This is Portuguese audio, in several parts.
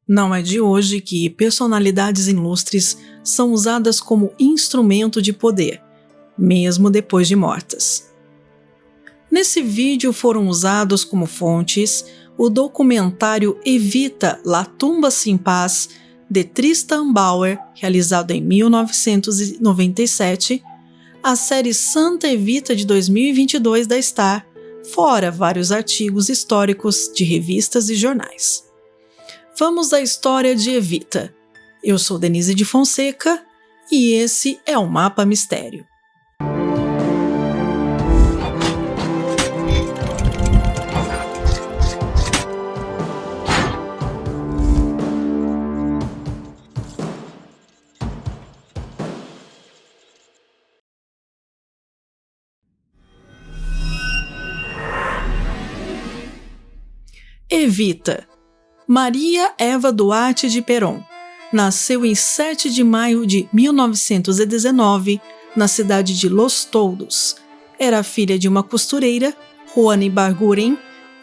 Não é de hoje que personalidades ilustres são usadas como instrumento de poder, mesmo depois de mortas. Nesse vídeo foram usados como fontes o documentário Evita, La tumba sin paz, de Tristan Bauer, realizado em 1997, a série Santa Evita de 2022 da Star, fora vários artigos históricos de revistas e jornais. Vamos à história de Evita. Eu sou Denise de Fonseca e esse é o Mapa Mistério. Evita. Maria Eva Duarte de Perón nasceu em 7 de maio de 1919 na cidade de Los Toldos. Era filha de uma costureira, Juana Ibarguren,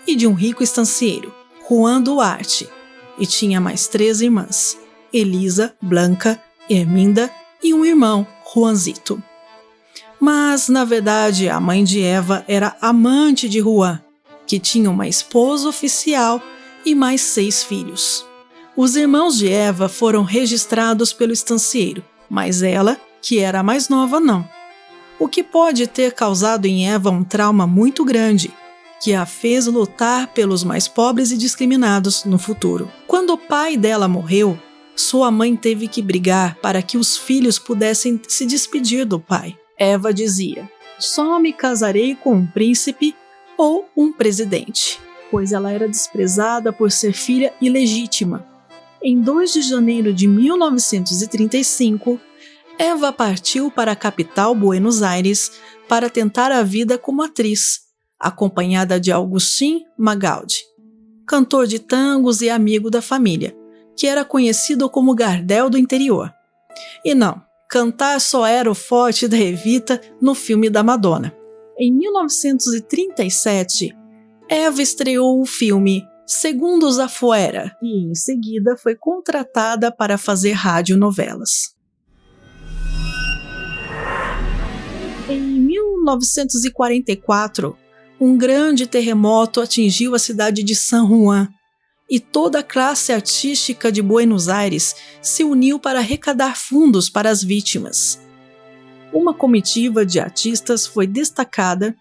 e de um rico estancieiro, Juan Duarte, e tinha mais 3 irmãs, Elisa, Blanca, Herminda e um irmão, Juanzito. Mas, na verdade, a mãe de Eva era amante de Juan, que tinha uma esposa oficial e mais 6 filhos. Os irmãos de Eva foram registrados pelo estancieiro, mas ela, que era a mais nova, não. O que pode ter causado em Eva um trauma muito grande, que a fez lutar pelos mais pobres e discriminados no futuro. Quando o pai dela morreu, sua mãe teve que brigar para que os filhos pudessem se despedir do pai. Eva dizia: "Só me casarei com um príncipe ou um presidente", pois ela era desprezada por ser filha ilegítima. Em 2 de janeiro de 1935, Eva partiu para a capital Buenos Aires para tentar a vida como atriz, acompanhada de Agustín Magaldi, cantor de tangos e amigo da família, que era conhecido como Gardel do interior. E não, cantar só era o forte da Evita no filme da Madonna. Em 1937, Eva estreou o filme Segundos Afuera e, em seguida, foi contratada para fazer radionovelas. Em 1944, um grande terremoto atingiu a cidade de San Juan e toda a classe artística de Buenos Aires se uniu para arrecadar fundos para as vítimas. Uma comitiva de artistas foi destacada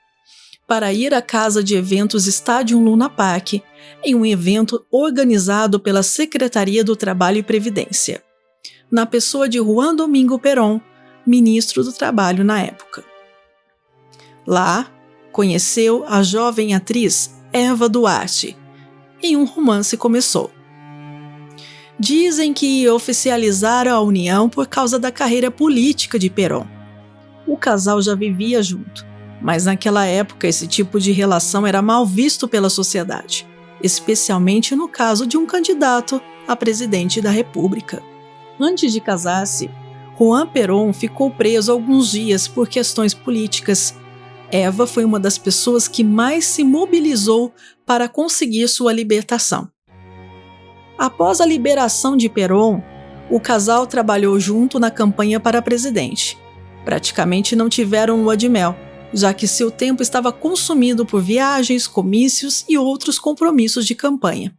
para ir à casa de eventos Estádio Luna Park, em um evento organizado pela Secretaria do Trabalho e Previdência, na pessoa de Juan Domingo Perón, ministro do Trabalho na época. Lá, conheceu a jovem atriz Eva Duarte, e um romance começou. Dizem que oficializaram a união por causa da carreira política de Perón. O casal já vivia junto, mas naquela época esse tipo de relação era mal visto pela sociedade, especialmente no caso de um candidato a presidente da República. Antes de casar-se, Juan Perón ficou preso alguns dias por questões políticas. Eva foi uma das pessoas que mais se mobilizou para conseguir sua libertação. Após a liberação de Perón, o casal trabalhou junto na campanha para presidente. Praticamente não tiveram lua de mel, já que seu tempo estava consumido por viagens, comícios e outros compromissos de campanha.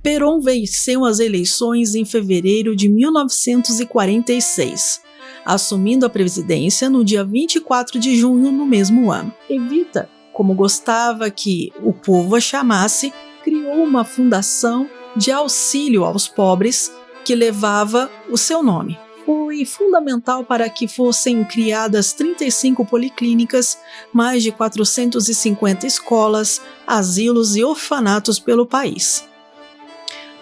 Perón venceu as eleições em fevereiro de 1946, assumindo a presidência no dia 24 de junho no mesmo ano. Evita, como gostava que o povo a chamasse, criou uma fundação de auxílio aos pobres que levava o seu nome. Foi fundamental para que fossem criadas 35 policlínicas, mais de 450 escolas, asilos e orfanatos pelo país.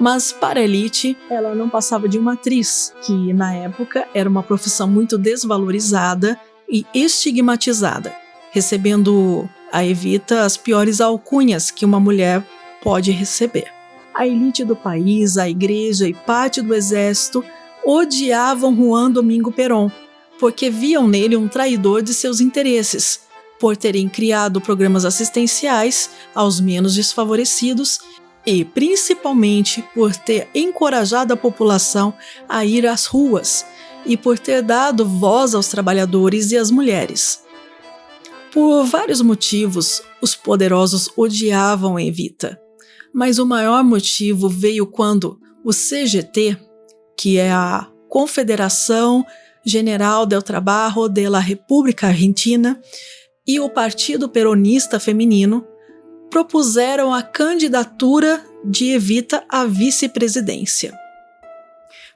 Mas para a elite, ela não passava de uma atriz, que na época era uma profissão muito desvalorizada e estigmatizada, recebendo a Evita as piores alcunhas que uma mulher pode receber. A elite do país, a igreja e parte do exército odiavam Juan Domingo Perón, porque viam nele um traidor de seus interesses, por terem criado programas assistenciais aos menos desfavorecidos e, principalmente, por ter encorajado a população a ir às ruas e por ter dado voz aos trabalhadores e às mulheres. Por vários motivos, os poderosos odiavam Evita, mas o maior motivo veio quando o CGT, que é a Confederação General del Trabajo de la República Argentina, e o Partido Peronista Feminino propuseram a candidatura de Evita à vice-presidência,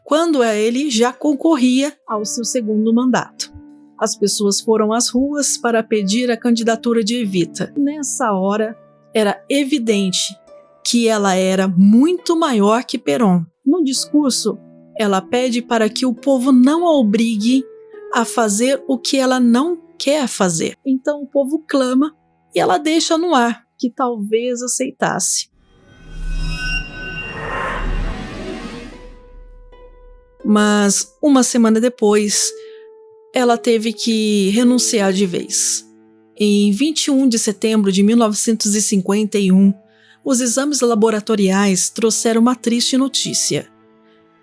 quando ele já concorria ao seu segundo mandato. As pessoas foram às ruas para pedir a candidatura de Evita. Nessa hora, era evidente que ela era muito maior que Perón. No discurso, ela pede para que o povo não a obrigue a fazer o que ela não quer fazer. Então o povo clama e ela deixa no ar que talvez aceitasse. Mas uma semana depois, ela teve que renunciar de vez. Em 21 de setembro de 1951, os exames laboratoriais trouxeram uma triste notícia.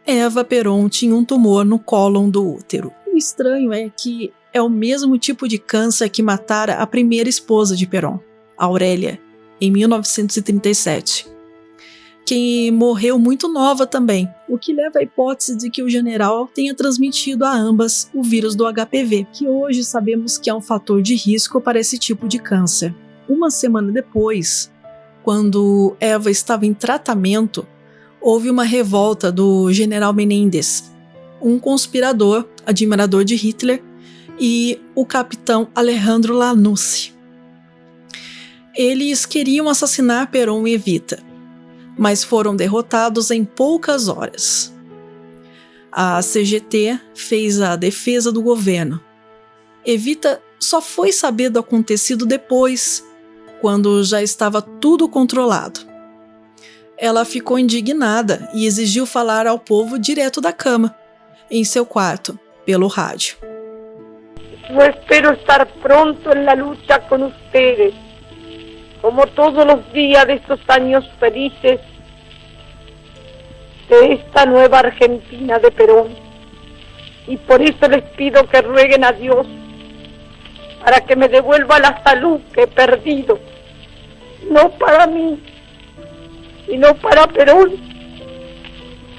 Eva Perón tinha um tumor no cólon do útero. O estranho é que é o mesmo tipo de câncer que matara a primeira esposa de Perón, Aurélia, em 1937, que morreu muito nova também, o que leva à hipótese de que o general tenha transmitido a ambas o vírus do HPV, que hoje sabemos que é um fator de risco para esse tipo de câncer. Uma semana depois, quando Eva estava em tratamento, houve uma revolta do general Menéndez, um conspirador, admirador de Hitler, e o capitão Alejandro Lanusse. Eles queriam assassinar Perón e Evita, mas foram derrotados em poucas horas. A CGT fez a defesa do governo. Evita só foi saber do acontecido depois, quando já estava tudo controlado. Ela ficou indignada e exigiu falar ao povo direto da cama, em seu quarto, pelo rádio. Eu espero estar pronto na luta com ustedes, como todos os dias destes anos felices de esta nueva Argentina de Perón. Y por eso les pido que rueguen a Dios para que me devuelva la salud que he perdido, no para mí, sino para Perón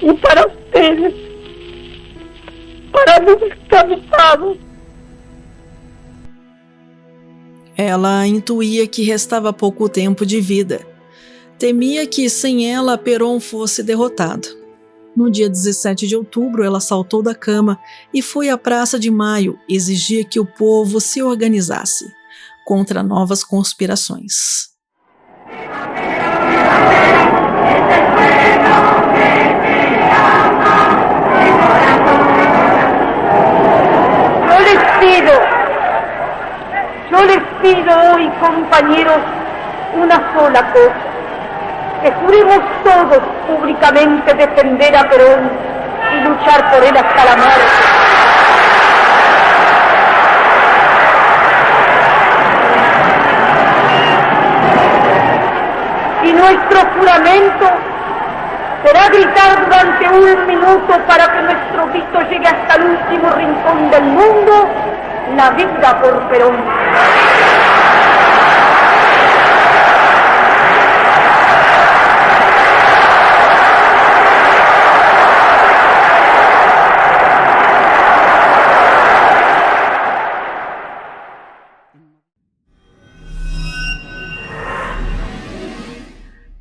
y para ustedes, para los descansados. Ela intuía que restava pouco tempo de vida. Temia que, sem ela, Perón fosse derrotado. No dia 17 de outubro, ela saltou da cama e foi à Praça de Maio exigir que o povo se organizasse contra novas conspirações. Yo les pido hoy, compañeros, una sola cosa, que juremos todos públicamente defender a Perón y luchar por él hasta la muerte. Y nuestro juramento será gritar durante 1 minuto para que nuestro grito llegue hasta el último rincón del mundo: la vida por Perón.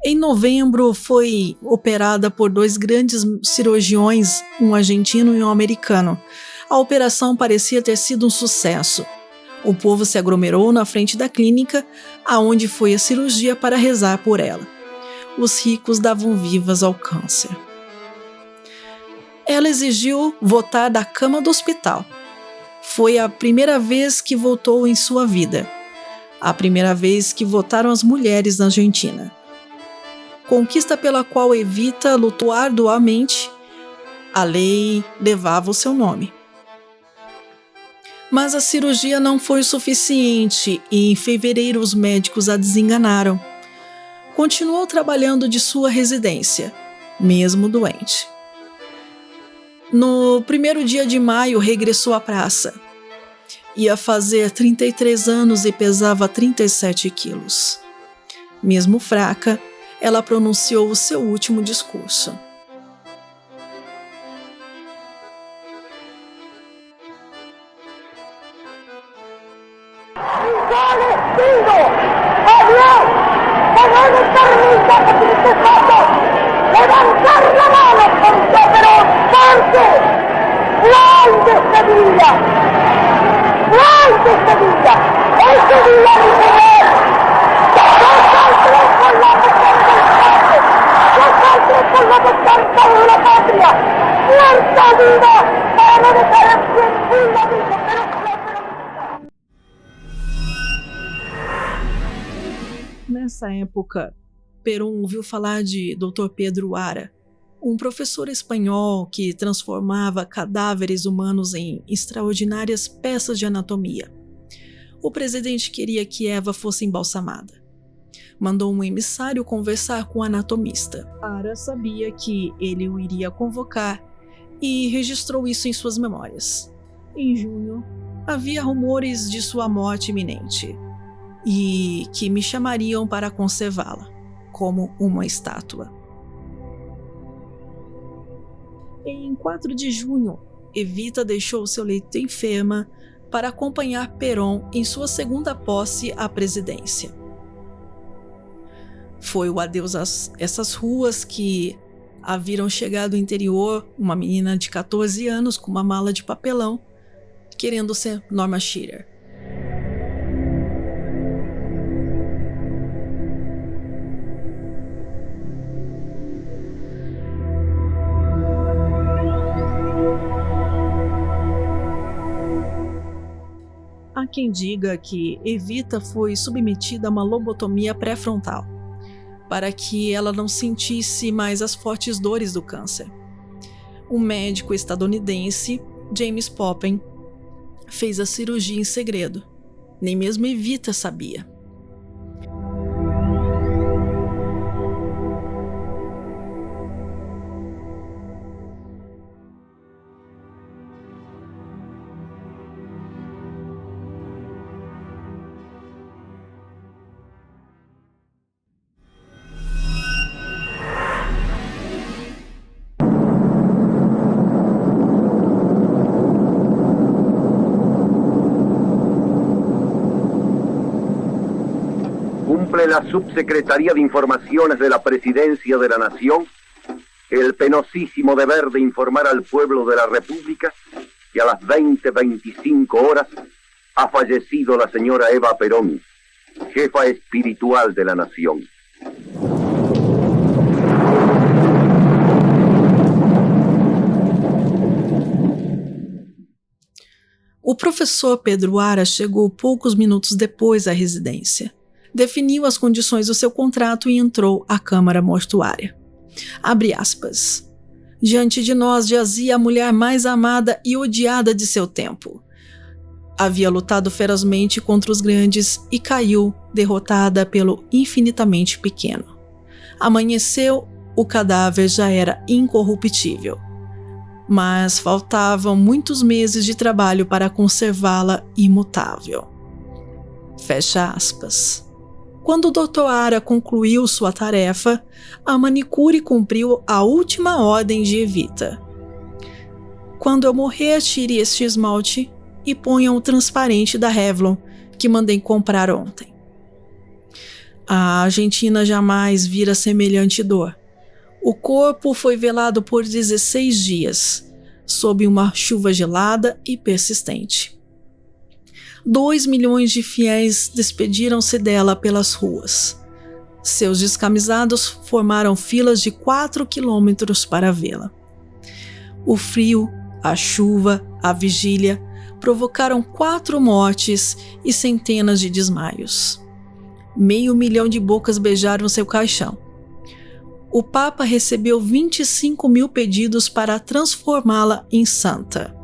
Em novembro, foi operada por 2 grandes cirurgiões, um argentino e um americano. A operação parecia ter sido um sucesso. O povo se aglomerou na frente da clínica, aonde foi a cirurgia para rezar por ela. Os ricos davam vivas ao câncer. Ela exigiu votar da cama do hospital. Foi a primeira vez que votou em sua vida. A primeira vez que votaram as mulheres na Argentina. Conquista pela qual Evita lutou arduamente, a lei levava o seu nome. Mas a cirurgia não foi suficiente e em fevereiro os médicos a desenganaram. Continuou trabalhando de sua residência, mesmo doente. No primeiro dia de maio, regressou à praça. Ia fazer 33 anos e pesava 37 quilos. Mesmo fraca, ela pronunciou o seu último discurso. Levantar la mano contra Perón, fuerte, grande Sevilla, grande Sevilla, ese día mi señor, nosotros por la defensa nosotros por la defensa de la patria, muerta vida para dejar el tiempo la vida, pero Nessa época, Perón ouviu falar de Dr. Pedro Ara, um professor espanhol que transformava cadáveres humanos em extraordinárias peças de anatomia. O presidente queria que Eva fosse embalsamada. Mandou um emissário conversar com o anatomista. Ara sabia que ele o iria convocar e registrou isso em suas memórias. Em junho, havia rumores de sua morte iminente e que me chamariam para conservá-la como uma estátua. Em 4 de junho, Evita deixou seu leito enferma para acompanhar Perón em sua segunda posse à presidência. Foi o adeus a essas ruas que a viram chegar do interior, uma menina de 14 anos com uma mala de papelão, querendo ser Norma Shearer. Há quem diga que Evita foi submetida a uma lobotomia pré-frontal, para que ela não sentisse mais as fortes dores do câncer. Um médico estadunidense, James Poppen, fez a cirurgia em segredo. Nem mesmo Evita sabia. Cumple la Subsecretaría de Informaciones de la Presidencia de la Nación el penosísimo deber de informar al pueblo de la República que a las 20:25 horas ha fallecido la señora Eva Perón, jefa espiritual de la nación. O professor Pedro Ara chegou poucos minutos depois à residência. Definiu as condições do seu contrato e entrou à câmara mortuária. Abre aspas. Diante de nós jazia a mulher mais amada e odiada de seu tempo. Havia lutado ferozmente contra os grandes e caiu, derrotada pelo infinitamente pequeno. Amanheceu, o cadáver já era incorruptível. Mas faltavam muitos meses de trabalho para conservá-la imutável. Fecha aspas. Quando o Dr. Ara concluiu sua tarefa, a manicure cumpriu a última ordem de Evita. Quando eu morrer, tire este esmalte e ponha o transparente da Revlon, que mandei comprar ontem. A Argentina jamais vira semelhante dor. O corpo foi velado por 16 dias, sob uma chuva gelada e persistente. 2 milhões de fiéis despediram-se dela pelas ruas. Seus descamisados formaram filas de 4 quilômetros para vê-la. O frio, a chuva, a vigília provocaram 4 mortes e centenas de desmaios. 500 mil de bocas beijaram seu caixão. O Papa recebeu 25 mil pedidos para transformá-la em santa.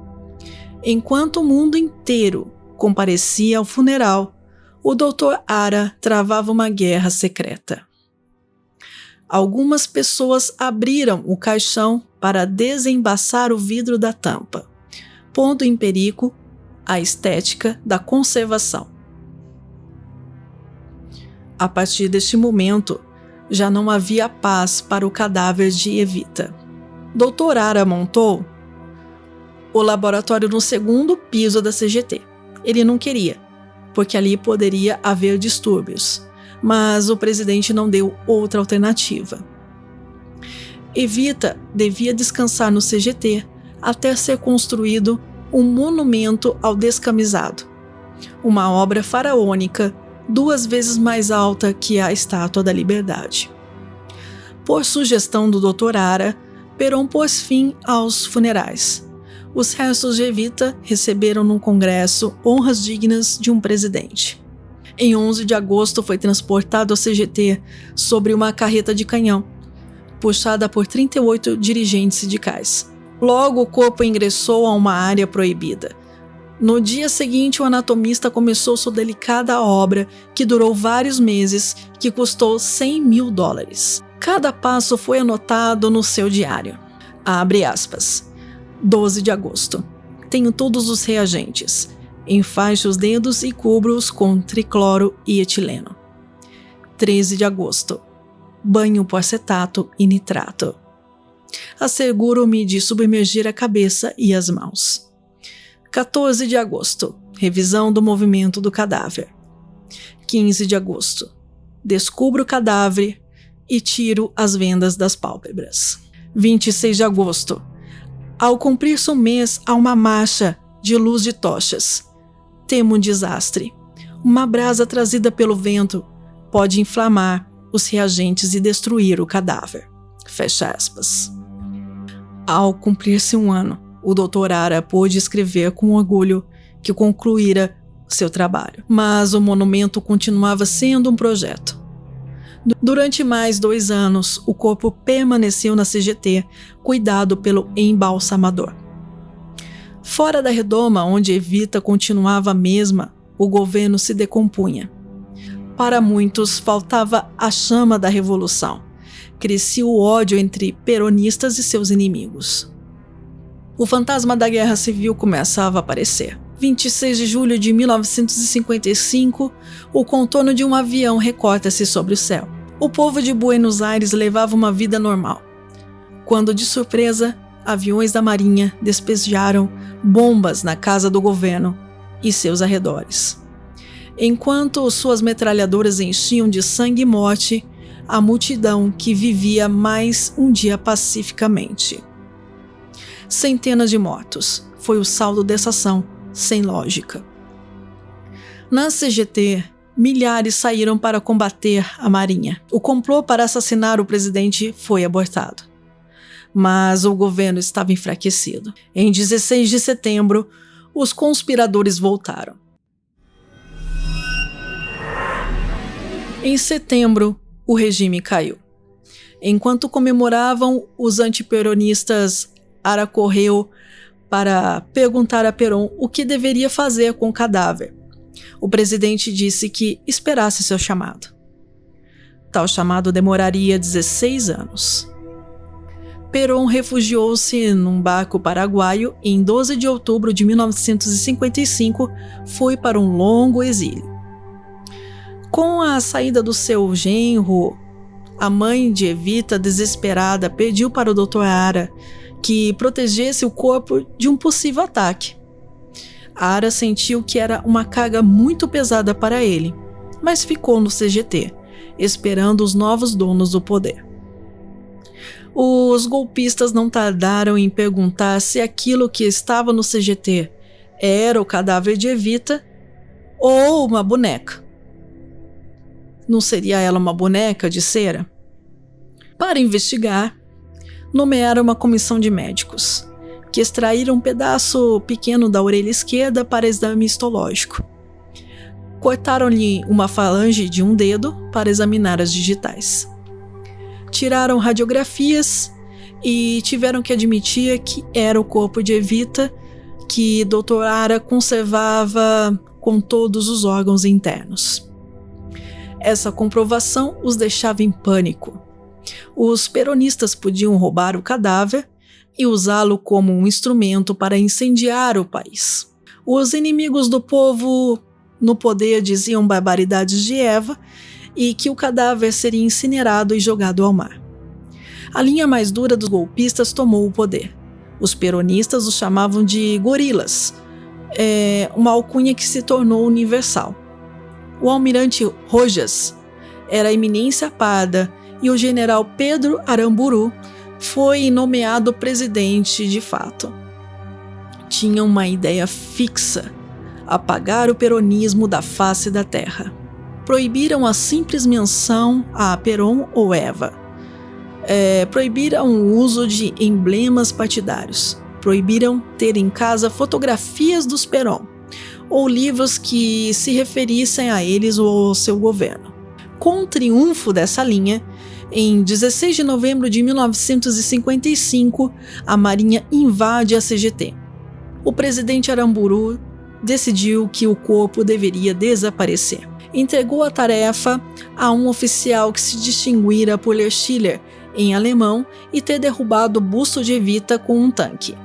Enquanto o mundo inteiro comparecia ao funeral, o Dr. Ara travava uma guerra secreta. Algumas pessoas abriram o caixão para desembaçar o vidro da tampa, pondo em perigo a estética da conservação. A partir deste momento, já não havia paz para o cadáver de Evita. Dr. Ara montou o laboratório no segundo piso da CGT. Ele não queria, porque ali poderia haver distúrbios, mas o presidente não deu outra alternativa. Evita devia descansar no CGT até ser construído um monumento ao descamisado, uma obra faraônica 2 vezes mais alta que a Estátua da Liberdade. Por sugestão do Dr. Ara, Perón pôs fim aos funerais. Os restos de Evita receberam no Congresso honras dignas de um presidente. Em 11 de agosto foi transportado ao CGT sobre uma carreta de canhão, puxada por 38 dirigentes sindicais. Logo o corpo ingressou a uma área proibida. No dia seguinte, o anatomista começou sua delicada obra, que durou vários meses, que custou $100 mil. Cada passo foi anotado no seu diário. Abre aspas. 12 de agosto. Tenho todos os reagentes. Enfaixe os dedos e cubra-os com tricloro e etileno. 13 de agosto. Banho por acetato e nitrato. Asseguro-me de submergir a cabeça e as mãos. 14 de agosto. Revisão do movimento do cadáver. 15 de agosto. Descubro o cadáver e tiro as vendas das pálpebras. 26 de agosto. Ao cumprir-se um mês, há uma marcha de luz de tochas. Temo um desastre. Uma brasa trazida pelo vento pode inflamar os reagentes e destruir o cadáver. Fecha aspas. Ao cumprir-se um ano, o Dr. Ara pôde escrever com orgulho que concluíra seu trabalho. Mas o monumento continuava sendo um projeto. Durante mais 2 anos, o corpo permaneceu na CGT, cuidado pelo embalsamador. Fora da redoma, onde Evita continuava a mesma, o governo se decompunha. Para muitos, faltava a chama da revolução. Crescia o ódio entre peronistas e seus inimigos. O fantasma da guerra civil começava a aparecer. 26 de julho de 1955, o contorno de um avião recorta-se sobre o céu. O povo de Buenos Aires levava uma vida normal, quando, de surpresa, aviões da Marinha despejaram bombas na casa do governo e seus arredores. Enquanto suas metralhadoras enchiam de sangue e morte a multidão que vivia mais um dia pacificamente. Centenas de mortos foi o saldo dessa ação sem lógica. Na CGT, milhares saíram para combater a Marinha. O complô para assassinar o presidente foi abortado. Mas o governo estava enfraquecido. Em 16 de setembro, os conspiradores voltaram. Em setembro, o regime caiu. Enquanto comemoravam, os antiperonistas, Ara correu para perguntar a Perón o que deveria fazer com o cadáver. O presidente disse que esperasse seu chamado. Tal chamado demoraria 16 anos. Perón refugiou-se num barco paraguaio e em 12 de outubro de 1955 foi para um longo exílio. Com a saída do seu genro, a mãe de Evita, desesperada, pediu para o Dr. Ara que protegesse o corpo de um possível ataque. Ara sentiu que era uma carga muito pesada para ele, mas ficou no CGT, esperando os novos donos do poder. Os golpistas não tardaram em perguntar se aquilo que estava no CGT era o cadáver de Evita ou uma boneca. Não seria ela uma boneca de cera? Para investigar, nomearam uma comissão de médicos, que extraíram um pedaço pequeno da orelha esquerda para exame histológico. Cortaram-lhe uma falange de um dedo para examinar as digitais. Tiraram radiografias e tiveram que admitir que era o corpo de Evita que Dr. Ara conservava com todos os órgãos internos. Essa comprovação os deixava em pânico. Os peronistas podiam roubar o cadáver e usá-lo como um instrumento para incendiar o país. Os inimigos do povo no poder diziam barbaridades de Eva e que o cadáver seria incinerado e jogado ao mar. A linha mais dura dos golpistas tomou o poder. Os peronistas os chamavam de gorilas, uma alcunha que se tornou universal. O almirante Rojas era a eminência parda e o general Pedro Aramburu foi nomeado presidente de fato. Tinham uma ideia fixa: apagar o peronismo da face da terra. Proibiram a simples menção a Perón ou Eva. Proibiram o uso de emblemas partidários. Proibiram ter em casa fotografias dos Perón ou livros que se referissem a eles ou ao seu governo. Com o triunfo dessa linha, em 16 de novembro de 1955, a Marinha invade a CGT. O presidente Aramburu decidiu que o corpo deveria desaparecer. Entregou a tarefa a um oficial que se distinguira por ler Schiller em alemão e ter derrubado o busto de Evita com um tanque.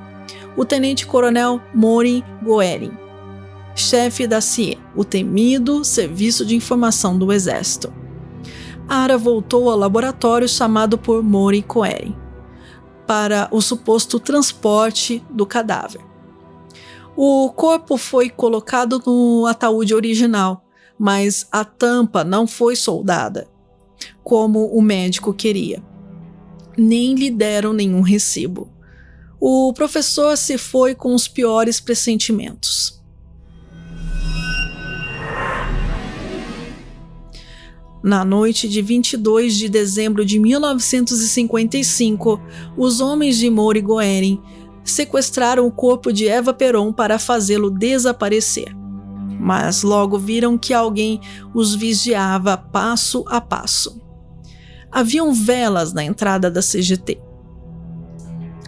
O tenente-coronel Maury Goering, chefe da CIE, o temido Serviço de Informação do Exército. Ara voltou ao laboratório chamado por Maury Goering para o suposto transporte do cadáver. O corpo foi colocado no ataúde original, mas a tampa não foi soldada, como o médico queria. Nem lhe deram nenhum recibo. O professor se foi com os piores pressentimentos. Na noite de 22 de dezembro de 1955, os homens de Maury Goering sequestraram o corpo de Eva Perón para fazê-lo desaparecer. Mas logo viram que alguém os vigiava passo a passo. Haviam velas na entrada da CGT.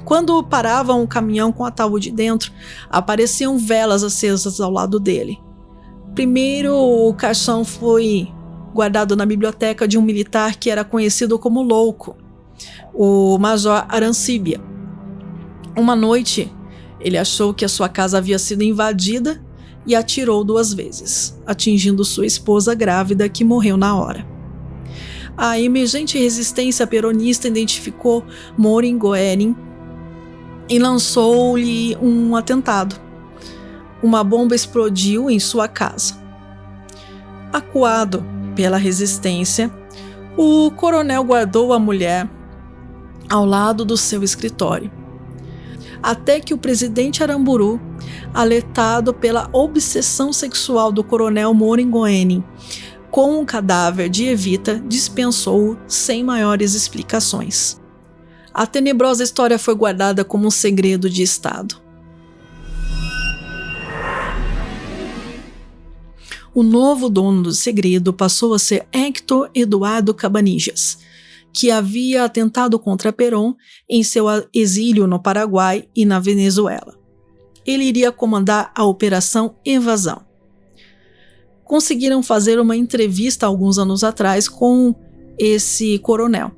Quando paravam o caminhão com o ataúde dentro, apareciam velas acesas ao lado dele. Primeiro, o caixão foi guardado na biblioteca de um militar que era conhecido como louco, o Major Arancibia. Uma noite, ele achou que a sua casa havia sido invadida e atirou 2 vezes, atingindo sua esposa grávida, que morreu na hora. A emergente resistência peronista identificou Maury Goering e lançou-lhe um atentado. Uma bomba explodiu em sua casa. Acuado pela resistência, o coronel guardou a mulher ao lado do seu escritório, até que o presidente Aramburu, alertado pela obsessão sexual do coronel Maury Goering com o cadáver de Evita, dispensou-o sem maiores explicações. A tenebrosa história foi guardada como um segredo de Estado. O novo dono do segredo passou a ser Héctor Eduardo Cabanillas, que havia atentado contra Perón em seu exílio no Paraguai e na Venezuela. Ele iria comandar a Operação Evasão. Conseguiram fazer uma entrevista alguns anos atrás com esse coronel.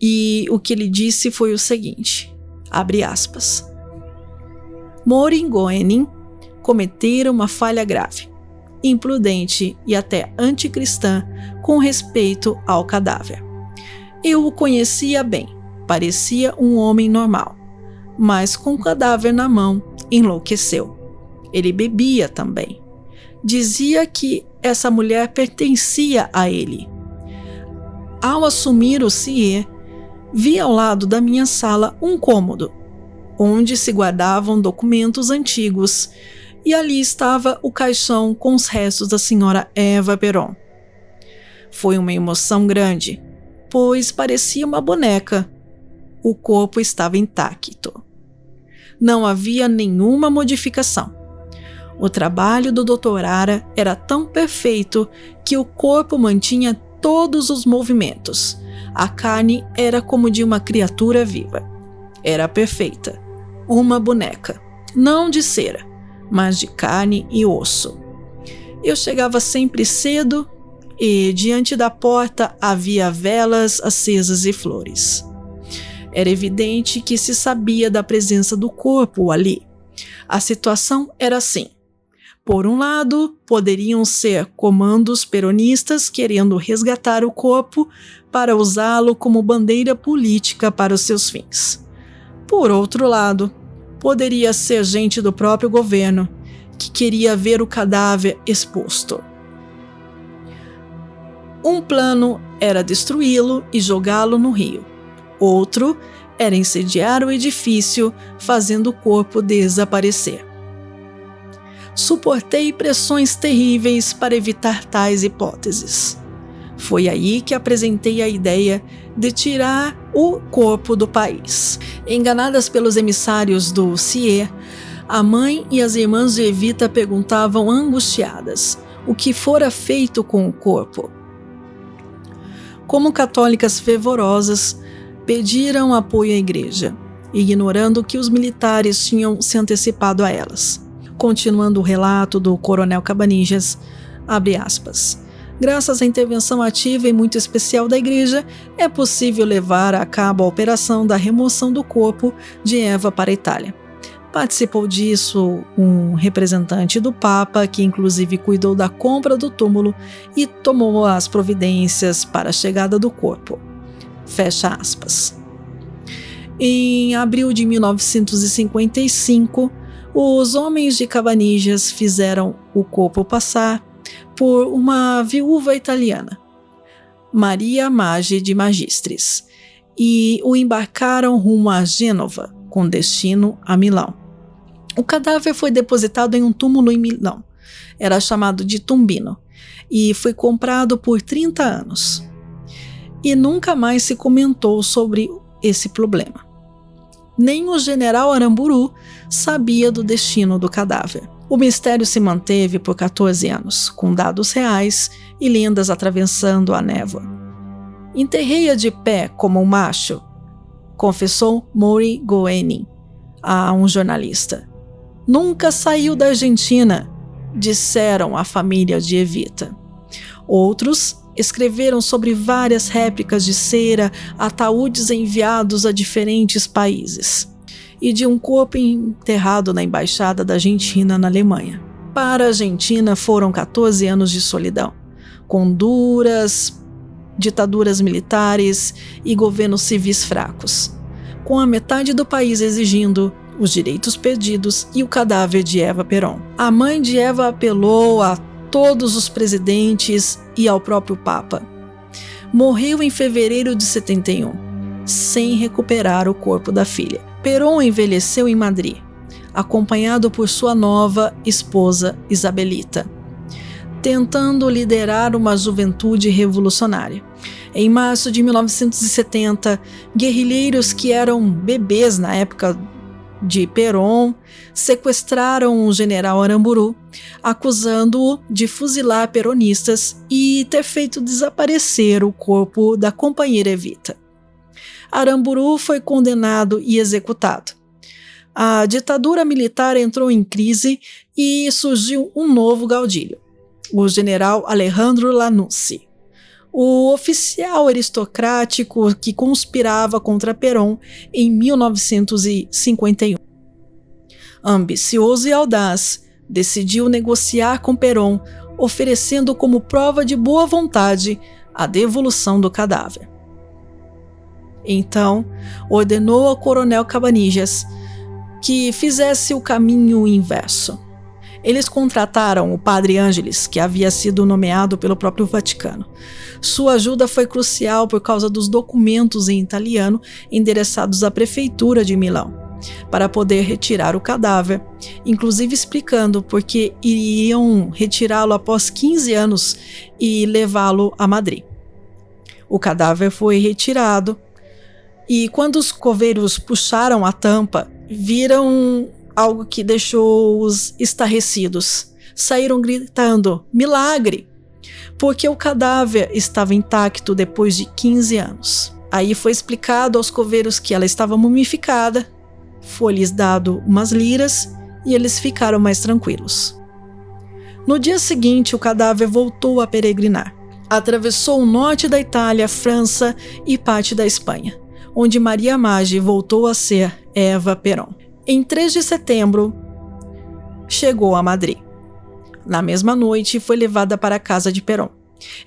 E o que ele disse foi o seguinte, abre aspas: Maury Goering cometera uma falha grave, imprudente e até anticristã com respeito ao cadáver. Eu o conhecia bem, parecia um homem normal, mas com o cadáver na mão enlouqueceu. Ele bebia também. Dizia que essa mulher pertencia a ele. Ao assumir o CIE, vi ao lado da minha sala um cômodo, onde se guardavam documentos antigos, e ali estava o caixão com os restos da senhora Eva Perón. Foi uma emoção grande, pois parecia uma boneca. O corpo estava intacto. Não havia nenhuma modificação. O trabalho do Dr. Ara era tão perfeito que o corpo mantinha todos os movimentos. A carne era como de uma criatura viva. Era perfeita. uma boneca, não de cera, mas de carne e osso. Eu chegava sempre cedo e diante da porta havia velas acesas e flores. Era evidente que se sabia da presença do corpo ali. A situação era assim. Por um lado, poderiam ser comandos peronistas querendo resgatar o corpo para usá-lo como bandeira política para os seus fins. Por outro lado, poderia ser gente do próprio governo que queria ver o cadáver exposto. Um plano era destruí-lo e jogá-lo no rio. Outro era incendiar o edifício, fazendo o corpo desaparecer. Suportei pressões terríveis para evitar tais hipóteses. Foi aí que apresentei a ideia de tirar o corpo do país. Enganadas pelos emissários do CIE, a mãe e as irmãs de Evita perguntavam angustiadas o que fora feito com o corpo. Como católicas fervorosas, pediram apoio à igreja, ignorando que os militares tinham se antecipado a elas. Continuando o relato do coronel Cabanillas, abre aspas, graças à intervenção ativa e muito especial da igreja, é possível levar a cabo a operação da remoção do corpo de Eva para a Itália. Participou disso um representante do Papa, que inclusive cuidou da compra do túmulo e tomou as providências para a chegada do corpo. Fecha aspas. Em abril de 1955, os homens de Cabanillas fizeram o corpo passar por uma viúva italiana, Maria Maggi de Magistris, e o embarcaram rumo a Gênova, com destino a Milão. O cadáver foi depositado em um túmulo em Milão. Era chamado de Tumbino e foi comprado por 30 anos. E nunca mais se comentou sobre esse problema. Nem o general Aramburu sabia do destino do cadáver. O mistério se manteve por 14 anos, com dados reais e lendas atravessando a névoa. Enterrei-a de pé como um macho, confessou Mori Goenin a um jornalista. Nunca saiu da Argentina, disseram a família de Evita. Outros escreveram sobre várias réplicas de cera, ataúdes enviados a diferentes países, e de um corpo enterrado na embaixada da Argentina na Alemanha. Para a Argentina foram 14 anos de solidão, com duras ditaduras militares e governos civis fracos, com a metade do país exigindo os direitos perdidos e o cadáver de Eva Perón. A mãe de Eva apelou a todos os presidentes e ao próprio Papa. Morreu em fevereiro de 71, sem recuperar o corpo da filha. Perón envelheceu em Madrid, acompanhado por sua nova esposa Isabelita, tentando liderar uma juventude revolucionária. Em março de 1970, guerrilheiros que eram bebês na época de Perón sequestraram o general Aramburu, acusando-o de fuzilar peronistas e ter feito desaparecer o corpo da companheira Evita. Aramburu foi condenado e executado. A ditadura militar entrou em crise e surgiu um novo caudilho, o general Alejandro Lanusse, o oficial aristocrático que conspirava contra Perón em 1951. Ambicioso e audaz, decidiu negociar com Perón, oferecendo como prova de boa vontade a devolução do cadáver. Então, ordenou ao coronel Cabanillas que fizesse o caminho inverso. Eles contrataram o padre Ângeles, que havia sido nomeado pelo próprio Vaticano. Sua ajuda foi crucial por causa dos documentos em italiano endereçados à prefeitura de Milão, para poder retirar o cadáver, inclusive explicando por que iriam retirá-lo após 15 anos e levá-lo a Madrid. O cadáver foi retirado e quando os coveiros puxaram a tampa, viram algo que deixou-os estarrecidos. Saíram gritando, milagre! Porque o cadáver estava intacto depois de 15 anos. Aí foi explicado aos coveiros que ela estava mumificada Foi-lhes dado umas liras e eles ficaram mais tranquilos. No dia seguinte, o cadáver voltou a peregrinar. Atravessou o norte da Itália, França e parte da Espanha, onde Maria Maggi voltou a ser Eva Perón. Em 3 de setembro, chegou a Madrid. Na mesma noite, foi levada para a casa de Perón.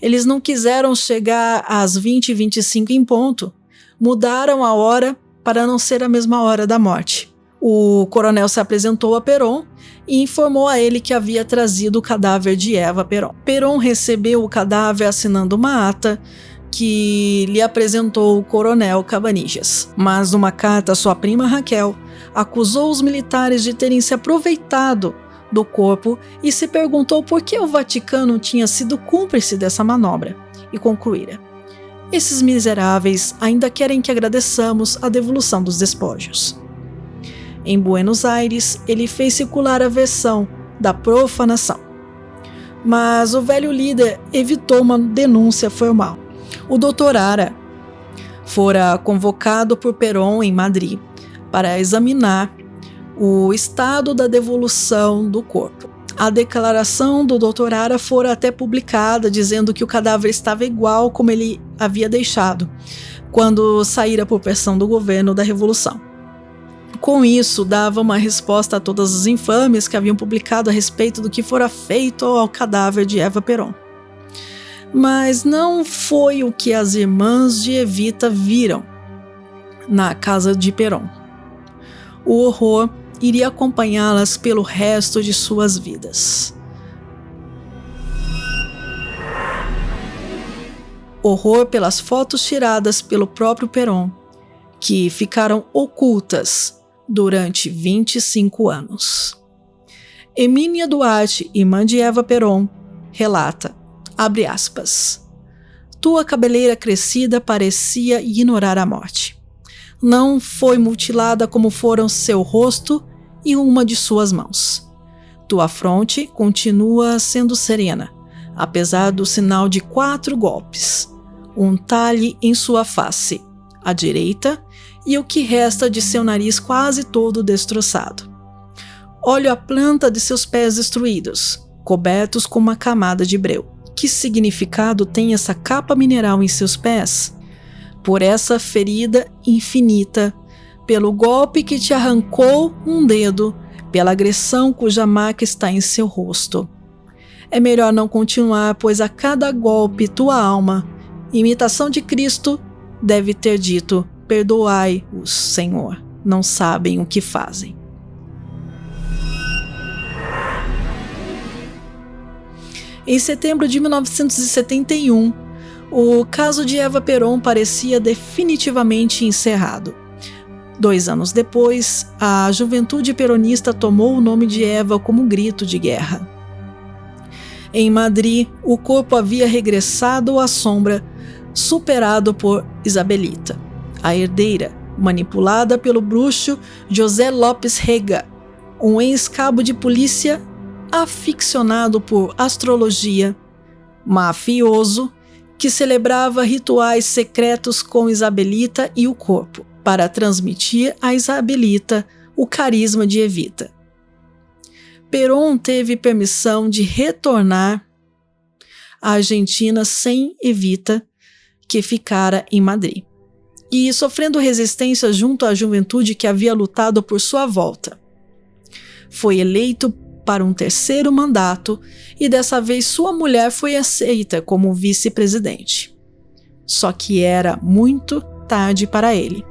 Eles não quiseram chegar às 20h25 em ponto. Mudaram a hora para não ser a mesma hora da morte. O coronel se apresentou a Perón e informou a ele que havia trazido o cadáver de Eva Perón. Perón recebeu o cadáver assinando uma ata que lhe apresentou o coronel Cabanillas. Mas numa carta, sua prima Raquel acusou os militares de terem se aproveitado do corpo e se perguntou por que o Vaticano tinha sido cúmplice dessa manobra, e concluíra: esses miseráveis ainda querem que agradeçamos a devolução dos despojos. Em Buenos Aires, ele fez circular a versão da profanação. Mas o velho líder evitou uma denúncia formal. O Dr. Ara fora convocado por Perón em Madrid para examinar o estado da devolução do corpo. A declaração do Dr. Ara fora até publicada, dizendo que o cadáver estava igual como ele havia deixado, quando saíra por pressão do governo da Revolução. Com isso, dava uma resposta a todas as infâmias que haviam publicado a respeito do que fora feito ao cadáver de Eva Perón. Mas não foi o que as irmãs de Evita viram na casa de Perón. O horror iria acompanhá-las pelo resto de suas vidas. Horror pelas fotos tiradas pelo próprio Perón, que ficaram ocultas durante 25 anos. Emília Duarte, irmã de Eva Perón, relata, abre aspas, tua cabeleira crescida parecia ignorar a morte. Não foi mutilada como foram seu rosto e uma de suas mãos. Tua fronte continua sendo serena, apesar do sinal de 4 golpes, um talhe em sua face, à direita, e o que resta de seu nariz quase todo destroçado. Olho a planta de seus pés destruídos, cobertos com uma camada de breu. Que significado tem essa capa mineral em seus pés? Por essa ferida infinita, pelo golpe que te arrancou um dedo, pela agressão cuja marca está em seu rosto. É melhor não continuar, pois a cada golpe tua alma, imitação de Cristo, deve ter dito: perdoai-os, Senhor, não sabem o que fazem. Em setembro de 1971, o caso de Eva Perón parecia definitivamente encerrado. 2 anos depois, a juventude peronista tomou o nome de Eva como grito de guerra. Em Madrid, o corpo havia regressado à sombra, superado por Isabelita, a herdeira, manipulada pelo bruxo José López Rega, um ex-cabo de polícia aficionado por astrologia, mafioso, que celebrava rituais secretos com Isabelita e o corpo, para transmitir a Isabelita o carisma de Evita. Perón teve permissão de retornar à Argentina sem Evita, que ficara em Madrid, e sofrendo resistência junto à juventude que havia lutado por sua volta. Foi eleito para um 3º mandato e dessa vez sua mulher foi aceita como vice-presidente. Só que era muito tarde para ele.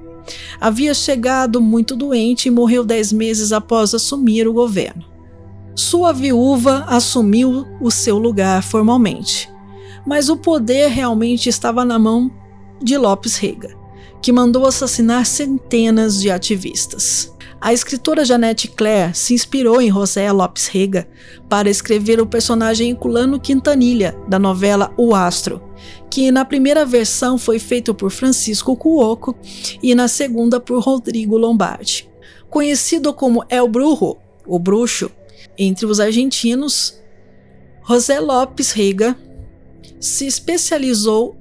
Havia chegado muito doente e morreu 10 meses após assumir o governo. Sua viúva assumiu o seu lugar formalmente, mas o poder realmente estava na mão de López Rega, que mandou assassinar centenas de ativistas. A escritora Janete Claire se inspirou em José López Rega para escrever o personagem Herculano Quintanilha, da novela O Astro, que na primeira versão foi feito por Francisco Cuoco e na segunda por Rodrigo Lombardi. Conhecido como El Brujo, o bruxo, entre os argentinos, José López Rega se especializou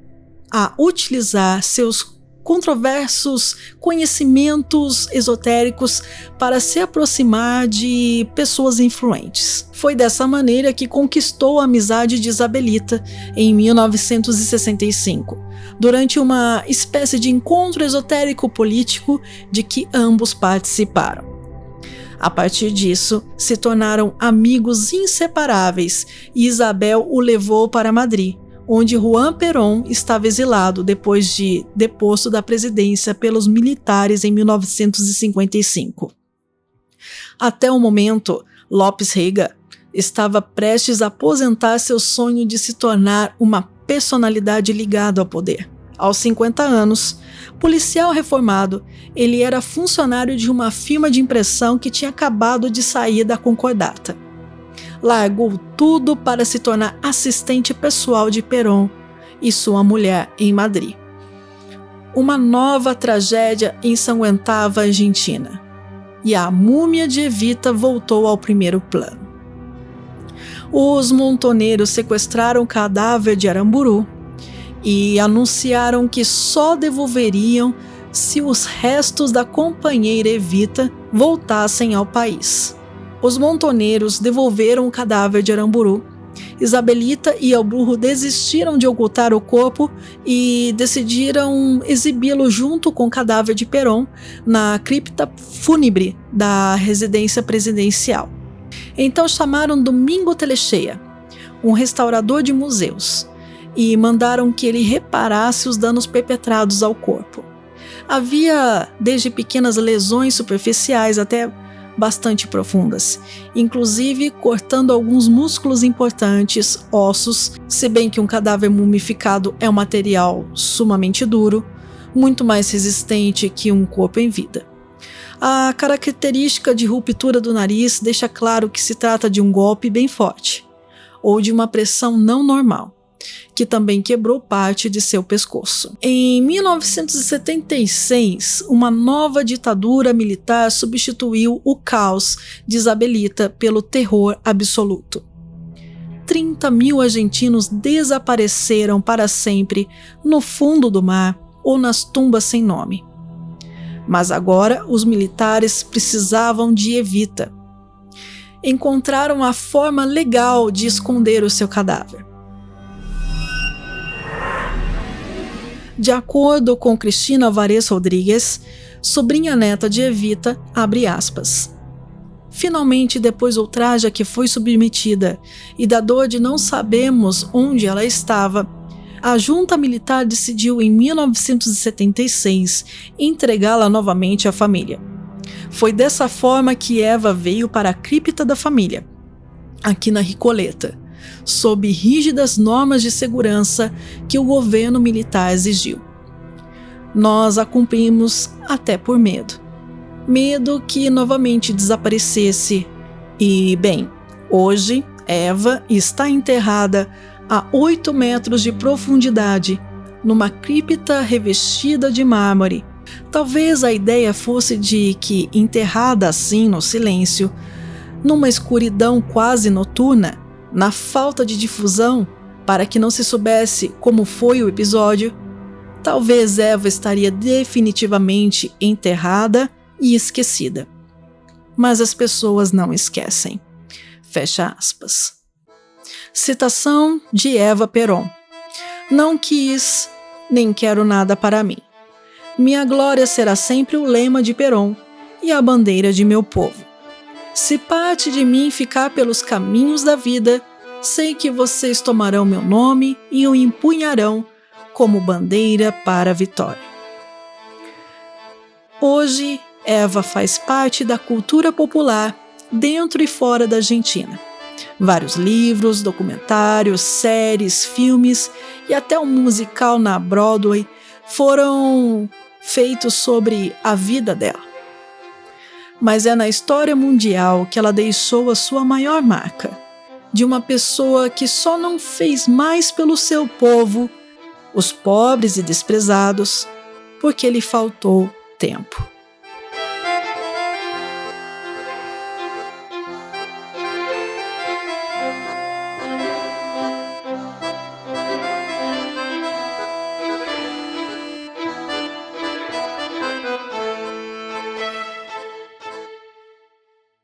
a utilizar seus controversos conhecimentos esotéricos para se aproximar de pessoas influentes. Foi dessa maneira que conquistou a amizade de Isabelita em 1965, durante uma espécie de encontro esotérico político de que ambos participaram. A partir disso, se tornaram amigos inseparáveis e Isabel o levou para Madrid, onde Juan Perón estava exilado depois de deposto da presidência pelos militares em 1955. Até o momento, López Rega estava prestes a aposentar seu sonho de se tornar uma personalidade ligada ao poder. Aos 50 anos, policial reformado, ele era funcionário de uma firma de impressão que tinha acabado de sair da concordata. Largou tudo para se tornar assistente pessoal de Perón e sua mulher em Madrid. Uma nova tragédia ensanguentava a Argentina, e a múmia de Evita voltou ao primeiro plano. Os montoneiros sequestraram o cadáver de Aramburu e anunciaram que só devolveriam se os restos da companheira Evita voltassem ao país. Os montoneiros devolveram o cadáver de Aramburu. Isabelita e El Brujo desistiram de ocultar o corpo e decidiram exibi-lo junto com o cadáver de Perón na cripta fúnebre da residência presidencial. Então chamaram Domingo Telechea, um restaurador de museus, e mandaram que ele reparasse os danos perpetrados ao corpo. Havia desde pequenas lesões superficiais até bastante profundas, inclusive cortando alguns músculos importantes, ossos, se bem que um cadáver mumificado é um material sumamente duro, muito mais resistente que um corpo em vida. A característica de ruptura do nariz deixa claro que se trata de um golpe bem forte, ou de uma pressão não normal, que também quebrou parte de seu pescoço. Em 1976, uma nova ditadura militar substituiu o caos de Isabelita pelo terror absoluto. 30 mil argentinos desapareceram para sempre no fundo do mar ou nas tumbas sem nome. Mas agora os militares precisavam de Evita. Encontraram a forma legal de esconder o seu cadáver. De acordo com Cristina Álvarez Rodrigues, sobrinha neta de Evita, abre aspas. Finalmente, depois do ultraje a que foi submetida e da dor de não sabermos onde ela estava, a junta militar decidiu em 1976 entregá-la novamente à família. Foi dessa forma que Eva veio para a cripta da família, aqui na Recoleta, sob rígidas normas de segurança que o governo militar exigiu. Nós a cumprimos até por medo. Medo que novamente desaparecesse. E, bem, hoje Eva está enterrada a 8 metros de profundidade, numa cripta revestida de mármore. Talvez a ideia fosse de que, enterrada assim no silêncio, numa escuridão quase noturna, na falta de difusão, para que não se soubesse como foi o episódio, talvez Eva estaria definitivamente enterrada e esquecida. Mas as pessoas não esquecem. Fecha aspas. Citação de Eva Perón. Não quis, nem quero nada para mim. Minha glória será sempre o lema de Perón e a bandeira de meu povo. Se parte de mim ficar pelos caminhos da vida, sei que vocês tomarão meu nome e o empunharão como bandeira para a vitória. Hoje, Eva faz parte da cultura popular dentro e fora da Argentina. Vários livros, documentários, séries, filmes e até um musical na Broadway foram feitos sobre a vida dela. Mas é na história mundial que ela deixou a sua maior marca, de uma pessoa que só não fez mais pelo seu povo, os pobres e desprezados, porque lhe faltou tempo.